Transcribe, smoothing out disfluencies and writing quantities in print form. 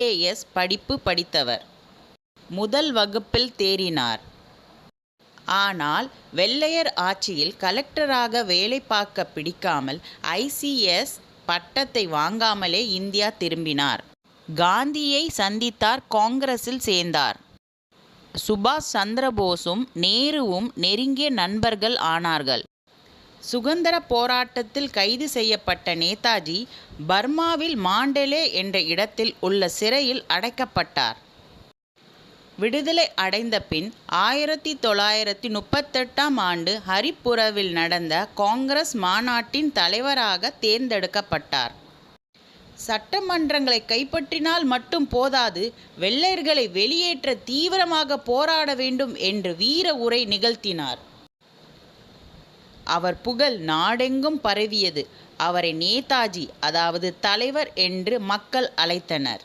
IAS படிப்பு படித்தவர். முதல் வகுப்பில் தேறினார். ஆனால் வெள்ளையர் ஆட்சியில் கலெக்டராக வேலை பார்க்க பிடிக்காமல் ICS பட்டத்தை வாங்காமலே இந்தியா திரும்பினார். காந்தியை சந்தித்தார். காங்கிரஸில் சேர்ந்தார். சுபாஷ் சந்திரபோஸும் நேருவும் நெருங்கிய நண்பர்கள் ஆனார்கள். சுதந்திர போராட்டத்தில் கைது செய்யப்பட்ட நேதாஜி பர்மாவில் மாண்டலே என்ற இடத்தில் உள்ள சிறையில் அடைக்கப்பட்டார். விடுதலை அடைந்த பின் 1938ஆம் ஆண்டு ஹரிப்புராவில் நடந்த காங்கிரஸ் மாநாட்டின் தலைவராக தேர்ந்தெடுக்கப்பட்டார். சட்டமன்றங்களை கைப்பற்றினால் மட்டும் போதாது, வெள்ளையர்களை வெளியேற்ற தீவிரமாக போராட வேண்டும் என்று வீர உரை நிகழ்த்தினார். அவர் புகழ் நாடெங்கும் பரவியது. அவரை நேதாஜி, அதாவது தலைவர் என்று மக்கள் அழைத்தனர்.